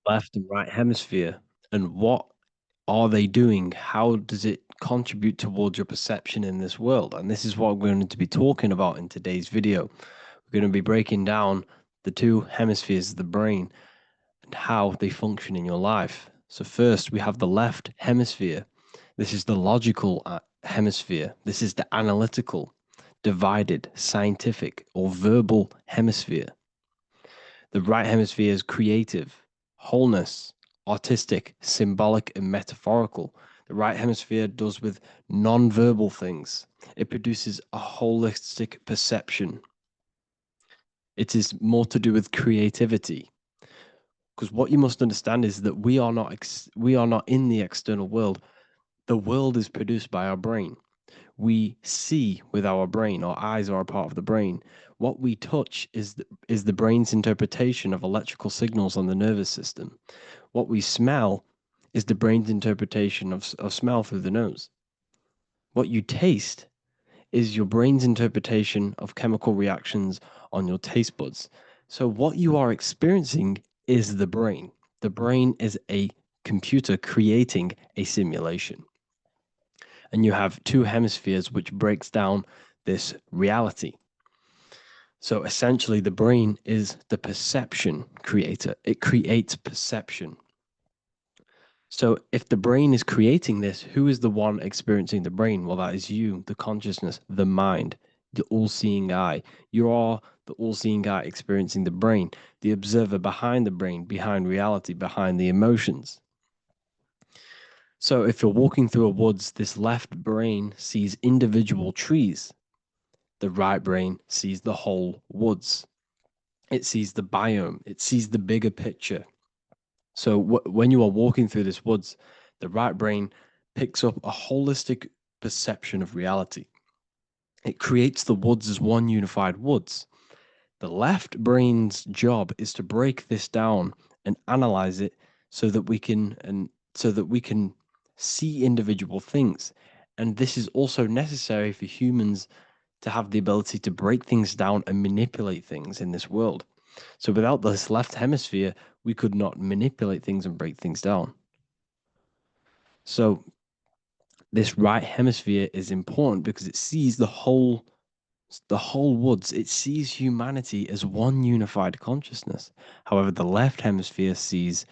left and right hemisphere, and what are they doing? How does it contribute towards your perception in this world? And this is what we're going to be talking about in today's video. We're going to be breaking down the two hemispheres of the brain and how they function in your life. So, first, we have the left hemisphere. This is the logical hemisphere. This is the analytical, divided, scientific, or verbal hemisphere. The right hemisphere is creative, wholeness, artistic, symbolic, and metaphorical. The right hemisphere does with non-verbal things. It produces a holistic perception. It is more to do with creativity. Because what you must understand is that we are not in the external world. The world is produced by our brain. We see with our brain. Our eyes are a part of the brain. What we touch is the brain's interpretation of electrical signals on the nervous system. What we smell is the brain's interpretation of smell through the nose. What you taste is your brain's interpretation of chemical reactions on your taste buds. So what you are experiencing is the brain. The brain is a computer creating a simulation. And you have two hemispheres which breaks down this reality. So essentially, the brain is the perception creator. It creates perception. So if the brain is creating this, who is the one experiencing the brain? Well, that is you, the consciousness, the mind, the all-seeing eye. You are the all-seeing eye experiencing the brain, the observer behind the brain, behind reality, behind the emotions. So if you're walking through a woods, this left brain sees individual trees. The right brain sees the whole woods. It sees the biome. It sees the bigger picture. So when you are walking through this woods, the right brain picks up a holistic perception of reality. It creates the woods as one unified woods. The left brain's job is to break this down and analyze it so that we can see individual things. And this is also necessary for humans to have the ability to break things down and manipulate things in this world. So without this left hemisphere, we could not manipulate things and break things down. So this right hemisphere is important because it sees the whole woods. It sees humanity as one unified consciousness. However, the left hemisphere sees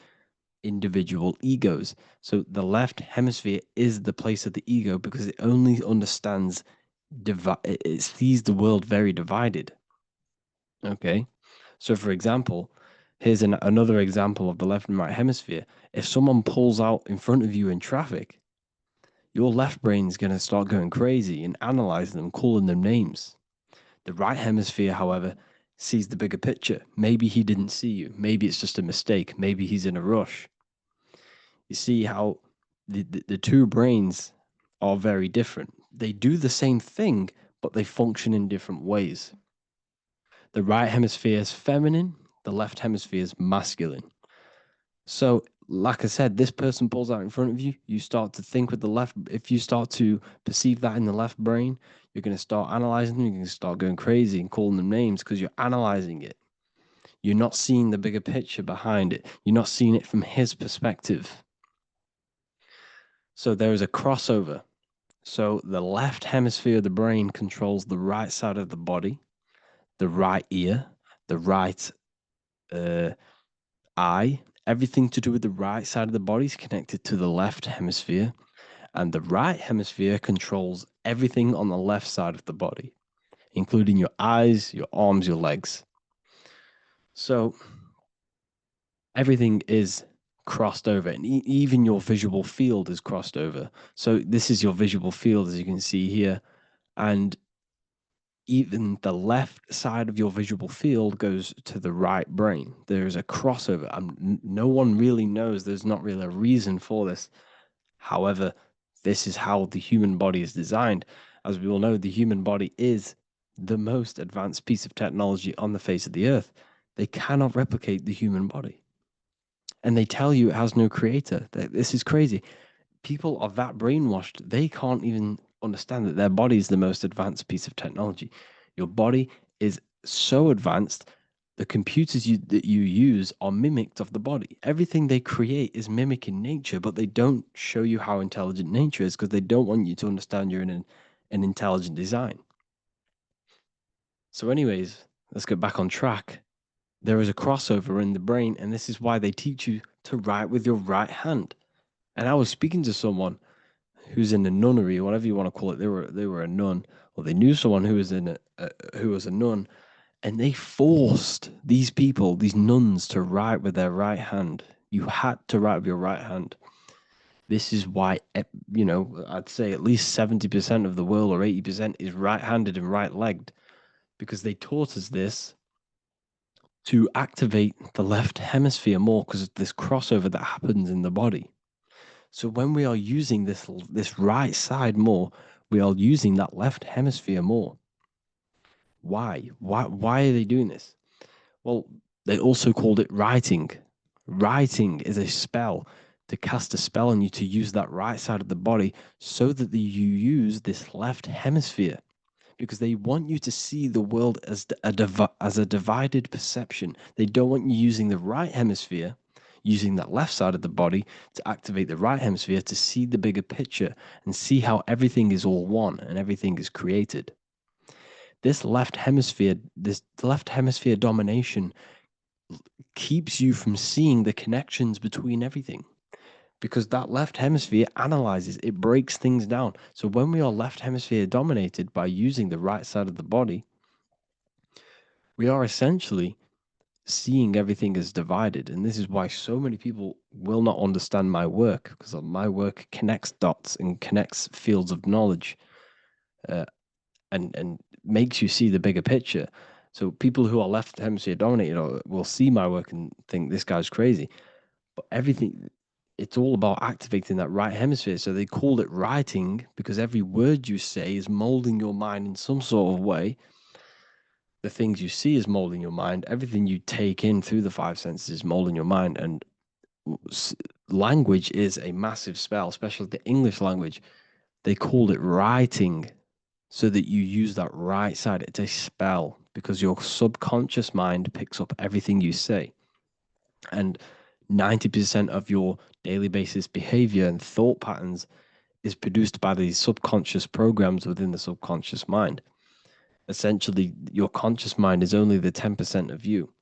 individual egos. So the left hemisphere is the place of the ego because it only understands it sees the world very divided. Okay. So, for example, here's another example of the left and right hemisphere. If someone pulls out in front of you in traffic, your left brain's going to start going crazy and analyzing them, calling them names. The right hemisphere, however, sees the bigger picture. Maybe he didn't see you. Maybe it's just a mistake. Maybe he's in a rush. You see how the two brains are very different. They do the same thing, but they function in different ways. The right hemisphere is feminine, the left hemisphere is masculine. So, like I said, this person pulls out in front of you, you start to think with the left. If you start to perceive that in the left brain, you're going to start analyzing them, you're going to start going crazy and calling them names because you're analyzing it. You're not seeing the bigger picture behind it, you're not seeing it from his perspective. So, there is a crossover. So, the left hemisphere of the brain controls the right side of the body, the right ear, the right uh, eye. Everything to do with the right side of the body is connected to the left hemisphere, and the right hemisphere controls everything on the left side of the body, including your eyes, your arms, your legs. So everything is crossed over, and even your visual field is crossed over. So this is your visual field, as you can see here, and even the left side of your visual field goes to the right brain. There's a crossover. No one really knows. There's not really a reason for this. However, this is how the human body is designed. As we all know, the human body is the most advanced piece of technology on the face of the earth. They cannot replicate the human body. And they tell you it has no creator. This is crazy. People are that brainwashed, they can't even understand that their body is the most advanced piece of technology. Your body is so advanced, The computers that you use are mimicked of the body. Everything they create is mimicking nature, but they don't show you how intelligent nature is because they don't want you to understand you're in an intelligent design. So, anyways, let's get back on track. There is a crossover in the brain, and this is why they teach you to write with your right hand. And I was speaking to someone who's in a nunnery, or whatever you want to call it. They were a nun, or they knew someone who was who was a nun, and they forced these people, these nuns, to write with their right hand. You had to write with your right hand. This is why, I'd say at least 70% of the world or 80% is right-handed and right-legged, because they taught us this to activate the left hemisphere more because of this crossover that happens in the body. So when we are using this right side more, we are using that left hemisphere more. Why? Why are they doing this? Well, they also called it writing. Writing is a spell, to cast a spell on you to use that right side of the body so that you use this left hemisphere, because they want you to see the world as a divided perception. They don't want you using the right hemisphere, using that left side of the body to activate the right hemisphere to see the bigger picture and see how everything is all one and everything is created. This left hemisphere domination keeps you from seeing the connections between everything, because that left hemisphere analyzes, it breaks things down. So when we are left hemisphere dominated by using the right side of the body, we are essentially seeing everything as divided. And this is why so many people will not understand my work, because my work connects dots and connects fields of knowledge, and makes you see the bigger picture. So people who are left hemisphere dominated will see my work and think this guy's crazy. But everything, it's all about activating that right hemisphere. So they called it writing because every word you say is molding your mind in some sort of way. The things you see is molding your mind. Everything you take in through the five senses is molding your mind. And language is a massive spell, especially the English language. They called it writing so that you use that right side. It's a spell because your subconscious mind picks up everything you say. And 90% of your daily basis behavior and thought patterns is produced by these subconscious programs within the subconscious mind. Essentially, your conscious mind is only the 10% of you.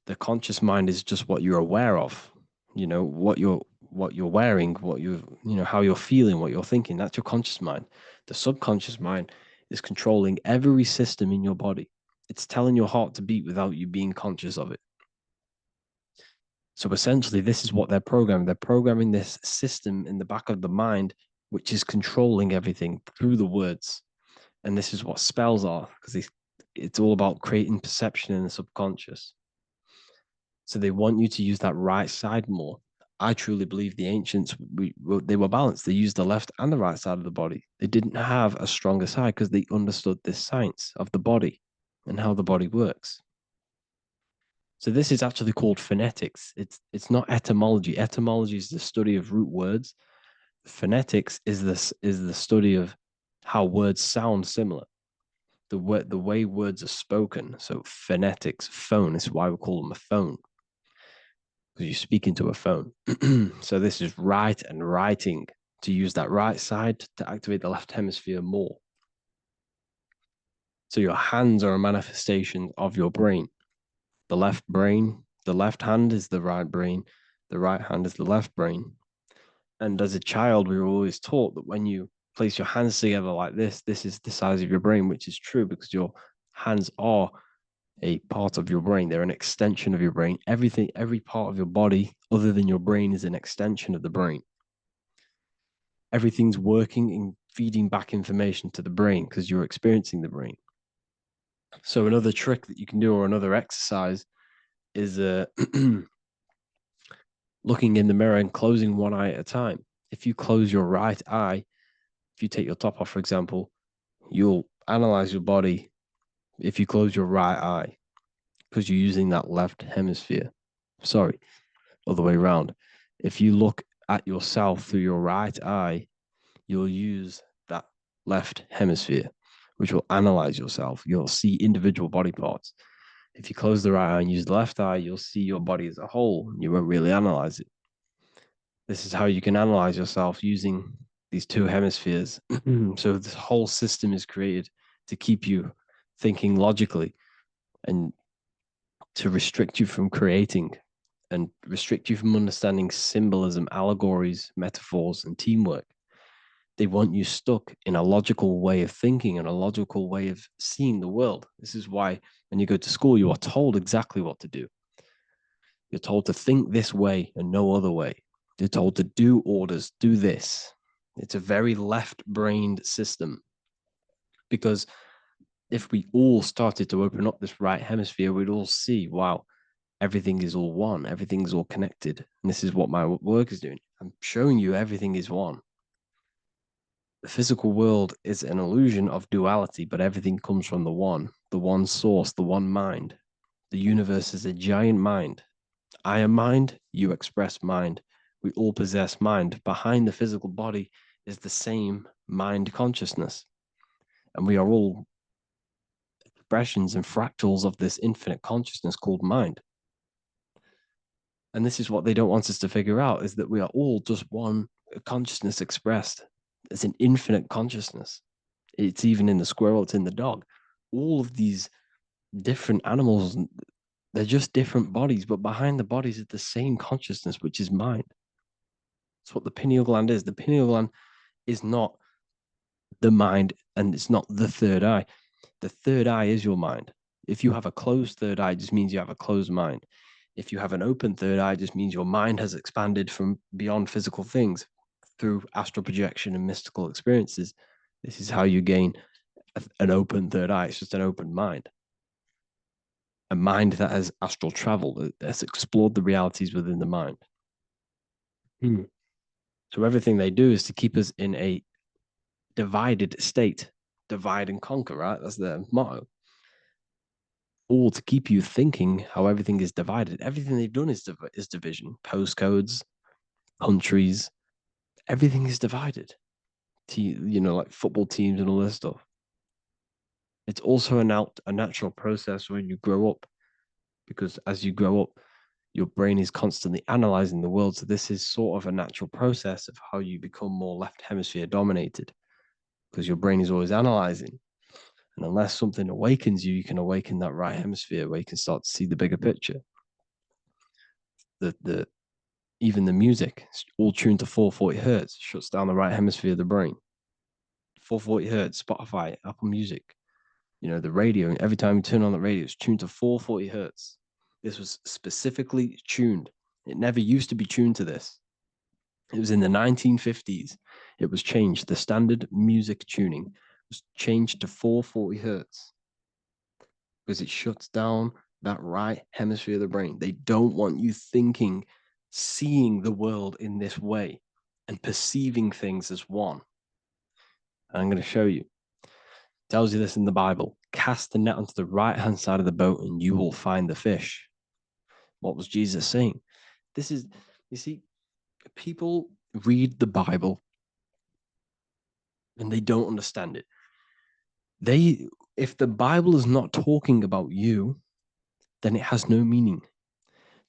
The conscious mind is just what you're aware of, what you're wearing, how you're feeling, what you're thinking. That's your conscious mind. The subconscious mind is controlling every system in your body. It's telling your heart to beat without you being conscious of it. So essentially, this is what they're programming. They're programming this system in the back of the mind, which is controlling everything through the words. And this is what spells are, because it's all about creating perception in the subconscious. So they want you to use that right side more. I truly believe the ancients, they were balanced. They used the left and the right side of the body. They didn't have a stronger side because they understood this science of the body and how the body works. So this is actually called phonetics. It's not etymology. Etymology is the study of root words. Phonetics is the study of how words sound similar. The way words are spoken. So phonetics, phone is why we call them a phone, because you speak into a phone. So this is write and writing, to use that right side to activate the left hemisphere more. So your hands are a manifestation of your brain. The left hand is the right brain, the right hand is the left brain. And as a child, we were always taught that when you place your hands together like this is the size of your brain, which is true because your hands are a part of your brain. They're an extension of your brain. Every part of your body other than your brain is an extension of the brain. Everything's working and feeding back information to the brain because you're experiencing the brain. So another trick that you can do, or another exercise, is looking in the mirror and closing one eye at a time. If you close your right eye, if you take your top off, for example, you'll analyze your body if you close your right eye because you're using that left hemisphere. Sorry, other way around. If you look at yourself through your right eye, you'll use that left hemisphere, which will analyze yourself. You'll see individual body parts. If you close the right eye and use the left eye, you'll see your body as a whole. You won't really analyze it. This is how you can analyze yourself using these two hemispheres. So this whole system is created to keep you thinking logically and to restrict you from creating and restrict you from understanding symbolism, allegories, metaphors, and teamwork. They want you stuck in a logical way of thinking and a logical way of seeing the world. This is why when you go to school, you are told exactly what to do. You're told to think this way and no other way. You're told to do orders, do this. It's a very left-brained system because if we all started to open up this right hemisphere, we'd all see, wow, everything is all one, everything's all connected. And this is what my work is doing. I'm showing you everything is one. The physical world is an illusion of duality, but everything comes from the one source, the one mind. The universe is a giant mind. I am mind, you express mind. We all possess mind. Behind the physical body is the same mind consciousness. And we are all expressions and fractals of this infinite consciousness called mind. And this is what they don't want us to figure out, is that we are all just one consciousness expressed. It's an infinite consciousness. It's even in the squirrel, it's in the dog. All of these different animals, they're just different bodies, but behind the bodies is the same consciousness, which is mind. That's what the pineal gland is. The pineal gland is not the mind and it's not the third eye. The third eye is your mind. If you have a closed third eye, it just means you have a closed mind. If you have an open third eye, it just means your mind has expanded from beyond physical things through astral projection and mystical experiences. This is how you gain an open third eye. It's just an open mind. A mind that has astral traveled, has explored the realities within the mind. So everything they do is to keep us in a divided state. Divide and conquer, right? That's their motto. All to keep you thinking how everything is divided. Everything they've done is division. Postcodes, countries, everything is divided. Like football teams and all this stuff. It's also a natural process when you grow up, because as you grow up, your brain is constantly analyzing the world. So this is sort of a natural process of how you become more left hemisphere dominated, because your brain is always analyzing. And unless something awakens you, you can awaken that right hemisphere where you can start to see the bigger picture. Even the music, all tuned to 440 hertz, shuts down the right hemisphere of the brain. 440 hertz, Spotify, Apple Music, the radio. Every time you turn on the radio, it's tuned to 440 hertz. This was specifically tuned. It never used to be tuned to this. It was in the 1950s. It was changed. The standard music tuning was changed to 440 hertz because it shuts down that right hemisphere of the brain. They don't want you thinking, seeing the world in this way and perceiving things as one. And I'm going to show you. It tells you this in the Bible. Cast the net onto the right-hand side of the boat and you will find the fish. What was Jesus saying? You see, people read the Bible and they don't understand it. If the Bible is not talking about you, then it has no meaning.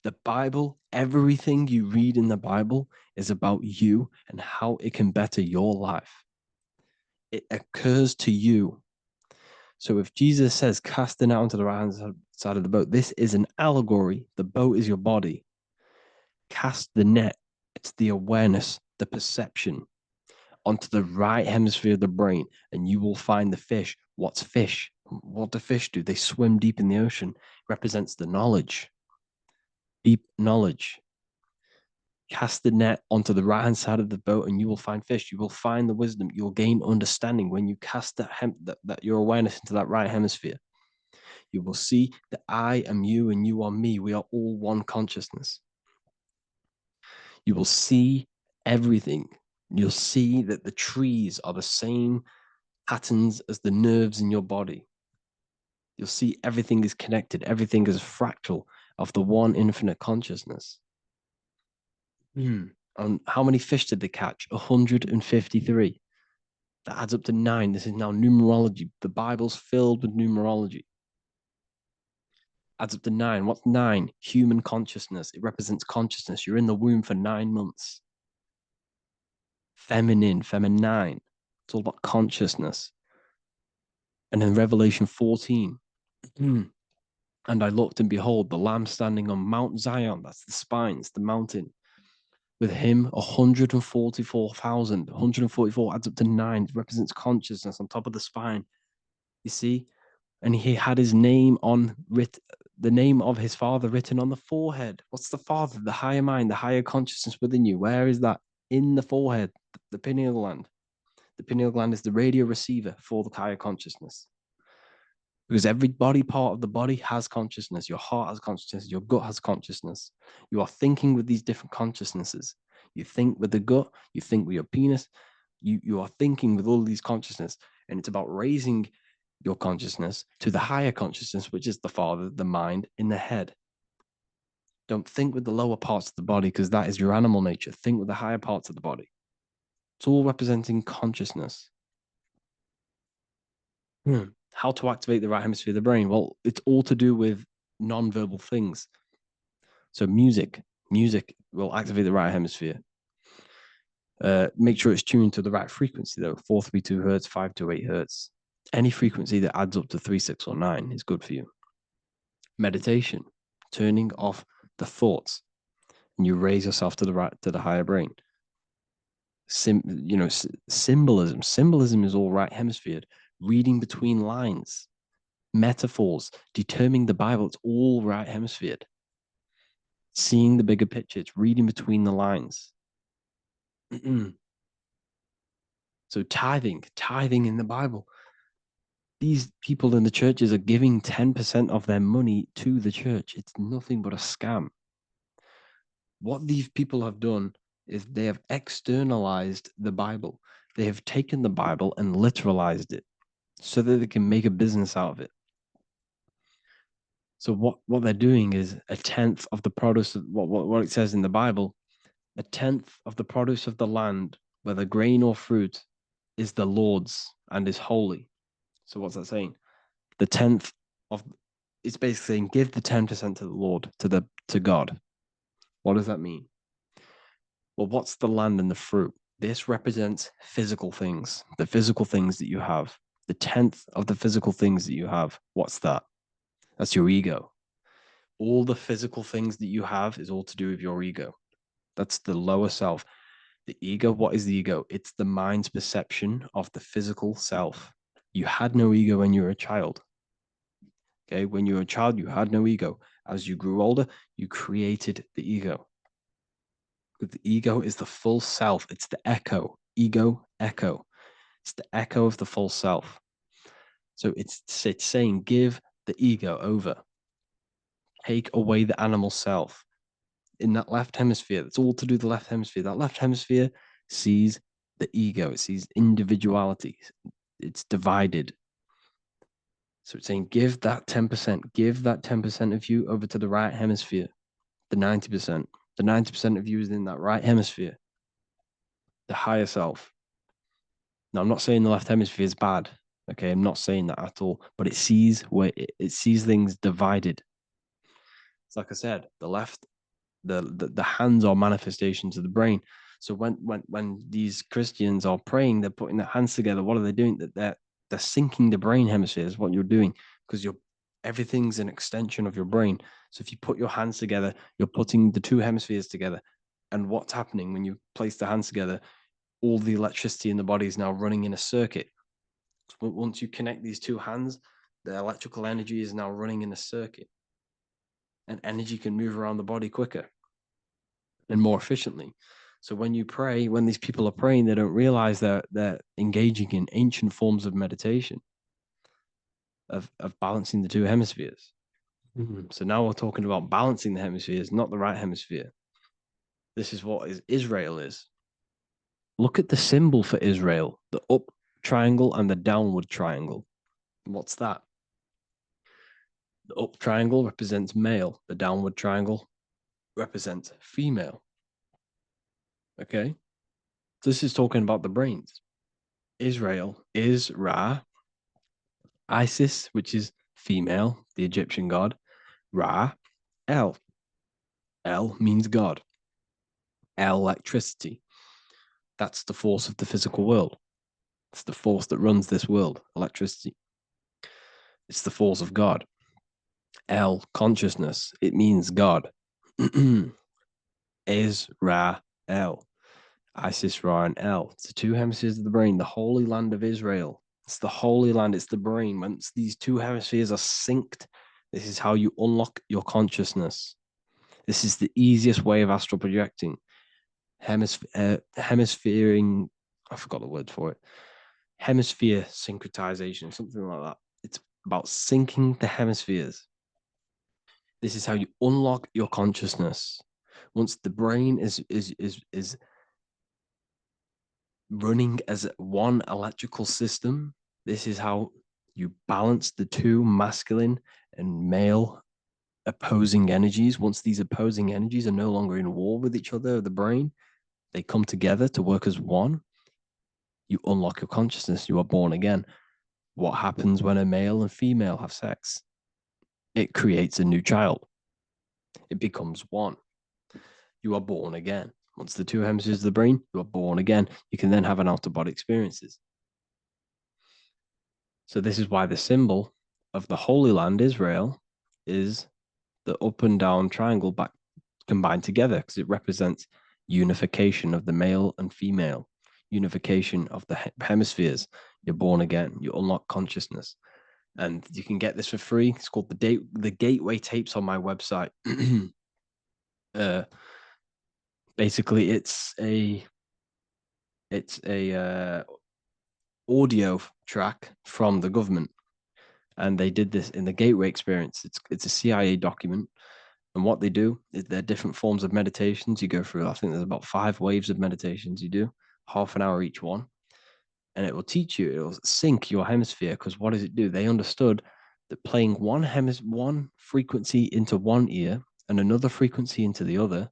The Bible, everything you read in the Bible is about you and how it can better your life. It occurs to you. So if Jesus says, cast the net onto the right-hand side of the boat, this is an allegory. The boat is your body. Cast the net. It's the awareness, the perception onto the right hemisphere of the brain, and you will find the fish. What's fish? What do fish do? They swim deep in the ocean. It represents the knowledge, deep knowledge. Cast the net onto the right-hand side of the boat and you will find fish. You will find the wisdom. You'll gain understanding when you cast that your awareness into that right hemisphere. You will see that I am you and you are me. We are all one consciousness. You will see everything. You'll see that the trees are the same patterns as the nerves in your body. You'll see everything is connected. Everything is a fractal of the one infinite consciousness. And how many fish did they catch? 153. That adds up to 9. This is now numerology. The Bible's filled with numerology. adds up to 9. What's 9? Human consciousness. It represents consciousness. You're in the womb for 9 months. Feminine, feminine. It's all about consciousness. And in Revelation 14, and I looked, and behold, the Lamb standing on Mount Zion, that's the spines, the mountain, with him 144,000. 144 adds up to 9. It represents consciousness on top of the spine. You see? And he had his name the name of his father written on the forehead. What's the father? The higher mind, the higher consciousness within you. Where is that? In the forehead, the pineal gland. The pineal gland is the radio receiver for the higher consciousness. Because every body part of the body has consciousness. Your heart has consciousness. Your gut has consciousness. You are thinking with these different consciousnesses. You think with the gut. You think with your penis. You are thinking with all these consciousness. And it's about raising your consciousness to the higher consciousness, which is the father, the mind in the head. Don't think with the lower parts of the body, because that is your animal nature. Think with the higher parts of the body. It's all representing consciousness. How to activate the right hemisphere of the brain? Well, it's all to do with non-verbal things. So music will activate the right hemisphere. Make sure it's tuned to the right frequency though. 432 hertz, 528 hertz. Any frequency that adds up to 3, 6, or 9 is good for you. Meditation, turning off the thoughts, and you raise yourself to the higher brain. Symbolism. Symbolism is all right hemisphere. Reading between lines, metaphors, determining the Bible, it's all right hemisphere. Seeing the bigger picture, it's reading between the lines. So tithing in the Bible. These people in the churches are giving 10% of their money to the church. It's nothing but a scam. What these people have done is they have externalized the Bible. They have taken the Bible and literalized it so that they can make a business out of it. So what they're doing is a tenth of the produce of what it says in the Bible, a tenth of the produce of the land, whether grain or fruit, is the Lord's and is holy. So what's that saying? The tenth of it's basically saying give the 10% to the Lord, to God. What does that mean? Well, what's the land and the fruit? This represents physical things, the physical things that you have. The tenth of the physical things that you have. What's that? That's your ego. All the physical things that you have is all to do with your ego. That's the lower self. The ego, what is the ego? It's the mind's perception of the physical self. You had no ego when you were a child. Okay, when you were a child, you had no ego. As you grew older, you created the ego. But the ego is the full self. It's the echo. Ego, echo. It's the echo of the full self. So it's saying give the ego over. Take away the animal self. In that left hemisphere, that's all to do with the left hemisphere. That left hemisphere sees the ego. It sees individuality. It's divided. So it's saying give that 10%. Give that 10% of you over to the right hemisphere. The 90%. The 90% of you is in that right hemisphere. The higher self. Now, I'm not saying the left hemisphere is bad. Okay, I'm not saying that at all. But it sees it sees things divided. It's like I said, the left, the hands are manifestations of the brain. So when these Christians are praying, they're putting their hands together. What are they doing? They're syncing the brain hemispheres. What you're doing, because everything's an extension of your brain. So if you put your hands together, you're putting the two hemispheres together. And what's happening when you place the hands together? All the electricity in the body is now running in a circuit. So once you connect these two hands, the electrical energy is now running in a circuit, and energy can move around the body quicker and more efficiently. So when you pray, when these people are praying, they don't realize that they're engaging in ancient forms of meditation, of balancing the two hemispheres. So now we're talking about balancing the hemispheres, not the right hemisphere. This is what Israel is. Look at the symbol for Israel, the up triangle and the downward triangle. What's that? The up triangle represents male. The downward triangle represents female. Okay? This is talking about the brains. Israel is Ra. Isis, which is female, the Egyptian god. Ra, El. El means God. Electricity. That's the force of the physical world. It's the force that runs this world, electricity. It's the force of God. El, consciousness. It means God. Is, Ra, El. Isis, Ra, and El. It's the two hemispheres of the brain, the Holy Land of Israel. It's the Holy Land, it's the brain. Once these two hemispheres are synced, this is how you unlock your consciousness. This is the easiest way of astral projecting. Hemisphering, I forgot the word for it. Hemisphere syncretization, something like that. It's about syncing the hemispheres. This is how you unlock your consciousness. Once the brain is running as one electrical system, this is how you balance the two masculine and male opposing energies. Once these opposing energies are no longer in war with each other, the brain, they come together to work as one. You unlock your consciousness. You are born again. What happens when a male and female have sex? It creates a new child. It becomes one. You are born again. Once the two hemispheres of the brain, you are born again. You can then have an out-of-body experiences. So this is why the symbol of the Holy Land, Israel, is the up and down triangle back combined together, because it represents unification of the male and female, unification of the hemispheres. You're born again. You unlock consciousness. And you can get this for free. It's called the Gateway Tapes on my website. Basically, it's a audio track from the government, and they did this in the Gateway Experience. It's a CIA document, and what they do is there are different forms of meditations you go through. I think there's about 5 waves of meditations you do, half an hour each one, and it will teach you. It will sync your hemisphere, because what does it do? They understood that playing one frequency into one ear and another frequency into the other,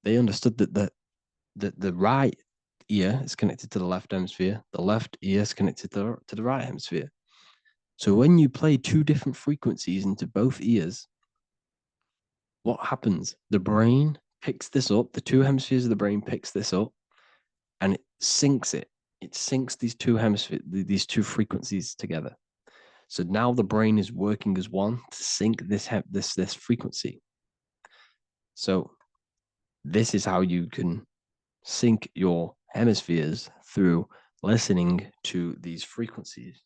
they understood that the right ear is connected to the left hemisphere, the left ear is connected to the right hemisphere. So when you play 2 different frequencies into both ears, what happens? The brain picks this up, the 2 hemispheres of the brain picks this up, and it syncs it. It syncs these 2 hemispheres, these 2 frequencies together. So now the brain is working as one to sync this frequency. So this is how you can sync your hemispheres, through listening to these frequencies.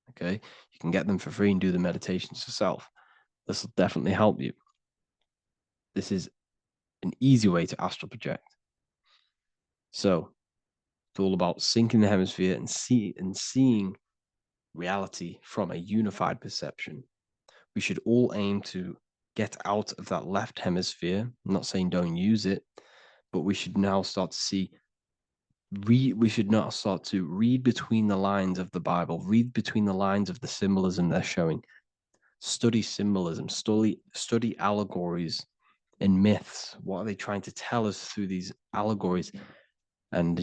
Okay, you can get them for free and do the meditations yourself. This will definitely help you. This is an easy way to astral project. So it's all about syncing the hemisphere and seeing reality from a unified perception. We should all aim to get out of that left hemisphere. I'm not saying don't use it, but we should now start to see we should not start to read between the lines of the Bible, read between the lines of the symbolism they're showing, study symbolism, study allegories and myths. What are they trying to tell us through these allegories? And,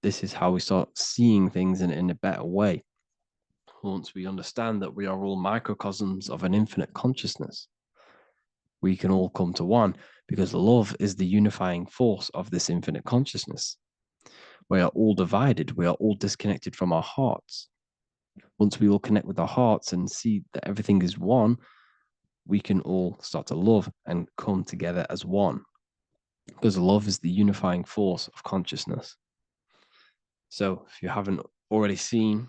this is how we start seeing things in a better way. Once we understand that we are all microcosms of an infinite consciousness, we can all come to one, because love is the unifying force of this infinite consciousness. We are all divided. We are all disconnected from our hearts. Once we all connect with our hearts and see that everything is one, we can all start to love and come together as one, because love is the unifying force of consciousness. So if you haven't already seen,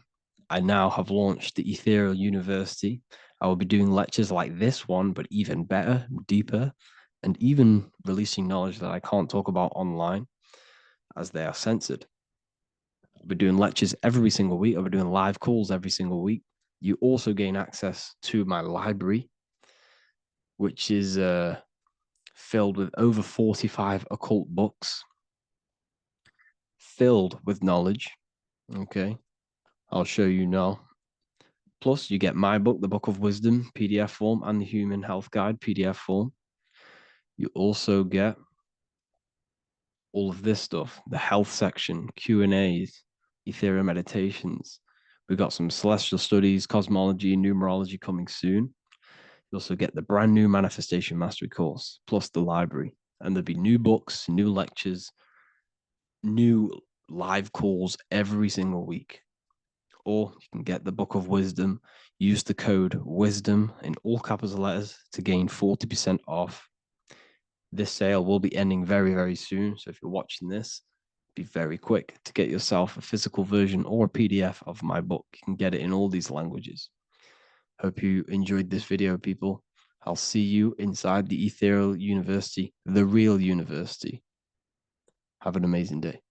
I now have launched the Ethereal University. I will be doing lectures like this one, but even better, deeper, and even releasing knowledge that I can't talk about online, as they are censored. I'll be doing lectures every single week. I'll be doing live calls every single week. You also gain access to my library, which is filled with over 45 occult books, filled with knowledge. Okay, I'll show you now. Plus, you get my book, The Book of Wisdom, PDF form, and the Human Health Guide, PDF form. You also get all of this stuff, the health section, Q&As, ethereal meditations. We've got some celestial studies, cosmology, numerology coming soon. You also get the brand new Manifestation Mastery course, plus the library. And there'll be new books, new lectures, new live calls every single week. Or you can get the Book of Wisdom, use the code WISDOM in all capital letters to gain 40% off. This sale will be ending very, very soon. So if you're watching this, be very quick to get yourself a physical version or a PDF of my book. You can get it in all these languages. Hope you enjoyed this video, people. I'll see you inside the Ethereal University, the real university. Have an amazing day.